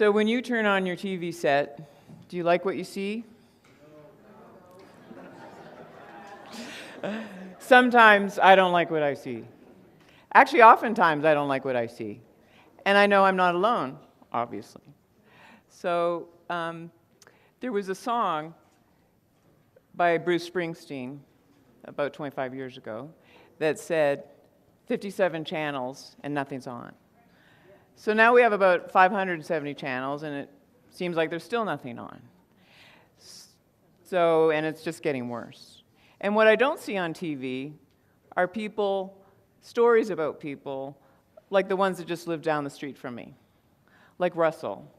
So when you turn on your TV set, do you like what you see? Sometimes I don't like what I see. Actually, oftentimes I don't like what I see. And I know I'm not alone, obviously. So there was a song by Bruce Springsteen about 25 years ago that said 57 channels and nothing's on. So now we have about 570 channels and it seems like there's still nothing on. So, and it's just getting worse. And what I don't see on TV are people, stories about people, like the ones that just live down the street from me. Like Russell,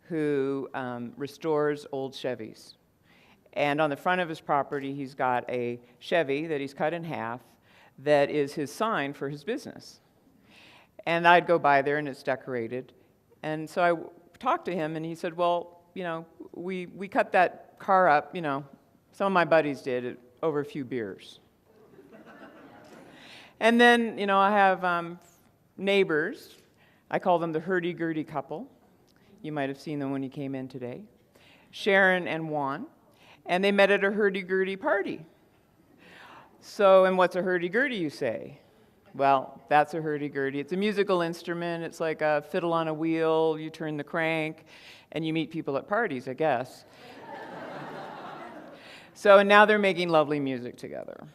who restores old Chevys. And on the front of his property, he's got a Chevy that he's cut in half that is his sign for his business. And I'd go by there and it's decorated. And so I talked to him and he said, well, you know, we cut that car up, you know, some of my buddies did, over a few beers. And then, you know, I have neighbors. I call them the hurdy-gurdy couple. You might have seen them when you came in today. Sharon and Juan. And they met at a hurdy-gurdy party. So, and what's a hurdy-gurdy, you say? Well, that's a hurdy-gurdy. It's a musical instrument. It's like a fiddle on a wheel. You turn the crank, and you meet people at parties, I guess. So, and now they're making lovely music together.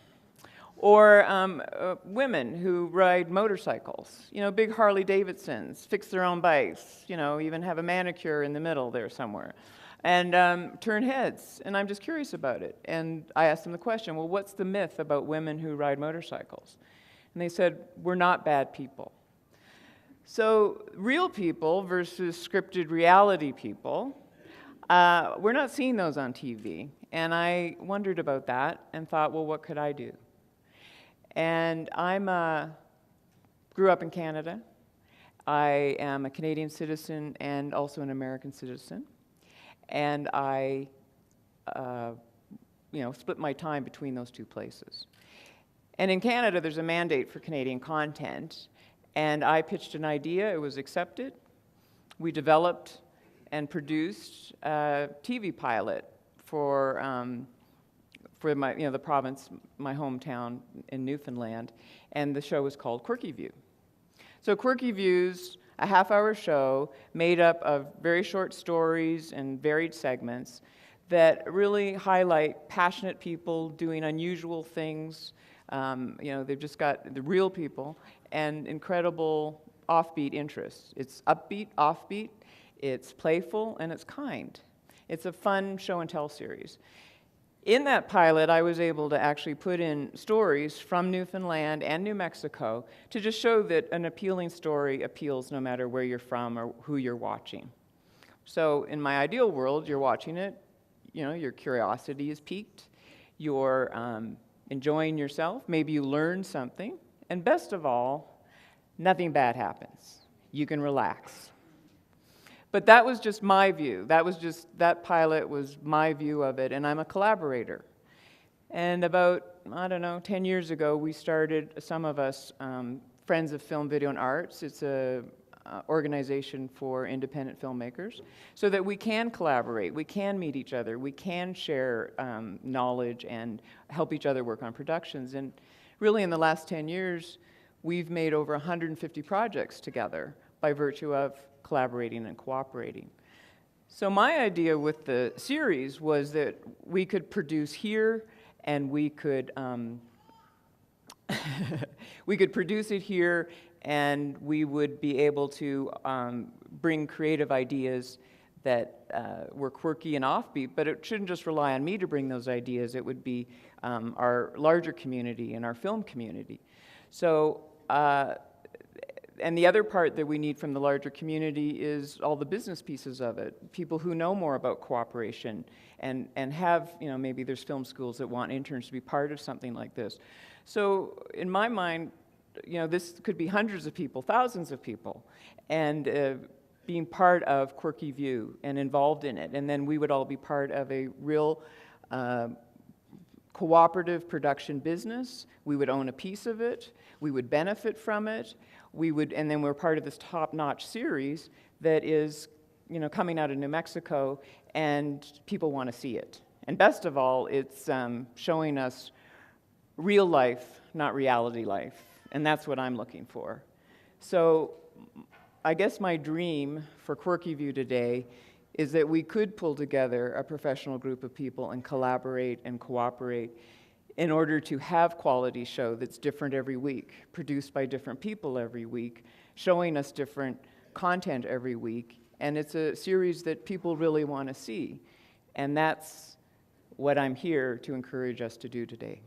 Or women who ride motorcycles, you know, big Harley Davidsons, fix their own bikes, you know, even have a manicure in the middle there somewhere, and turn heads. And I'm just curious about it. And I asked them the question, well, what's the myth about women who ride motorcycles? And they said, we're not bad people. So real people versus scripted reality people, we're not seeing those on TV. And I wondered about that and thought, well, what could I do? And grew up in Canada. I am a Canadian citizen and also an American citizen. And I, you know, split my time between those two places. And in Canada, there's a mandate for Canadian content. And I pitched an idea. It was accepted. We developed and produced a TV pilot for my, you know, the province, my hometown in Newfoundland, and the show was called Quirky View. So Quirky View's a half-hour show made up of very short stories and varied segments that really highlight passionate people doing unusual things. You know, they've just got the real people and incredible offbeat interests. It's upbeat, offbeat, it's playful, and it's kind. It's a fun show and tell series. In that pilot, I was able to actually put in stories from Newfoundland and New Mexico to just show that an appealing story appeals no matter where you're from or who you're watching. So in my ideal world, you're watching it, you know, your curiosity is piqued, you're enjoying yourself, maybe you learn something, and best of all, nothing bad happens. You can relax. But that was just my view. That pilot was my view of it, and I'm a collaborator. And about, I don't know, 10 years ago, we started, some of us, Friends of Film, Video, and Arts. It's a organization for independent filmmakers, so that we can collaborate, we can meet each other, we can share knowledge and help each other work on productions. And really in the last 10 years, we've made over 150 projects together by virtue of collaborating and cooperating. So my idea with the series was that we could produce here and we could we could produce it here and we would be able to bring creative ideas that were quirky and offbeat, but it shouldn't just rely on me to bring those ideas. It would be our larger community and our film community. So, and the other part that we need from the larger community is all the business pieces of it. People who know more about cooperation and have, you know, maybe there's film schools that want interns to be part of something like this. So in my mind, you know, this could be hundreds of people, thousands of people, and being part of Quirky View and involved in it. And then we would all be part of a real cooperative production business. We would own a piece of it. We would benefit from it. We would, and then we're part of this top-notch series that is coming out of New Mexico, and people want to see it. And best of all, it's showing us real life, not reality life, and that's what I'm looking for. So I guess my dream for Quirky View today is that we could pull together a professional group of people and collaborate and cooperate in order to have quality show that's different every week, produced by different people every week, showing us different content every week, and it's a series that people really want to see. And that's what I'm here to encourage us to do today.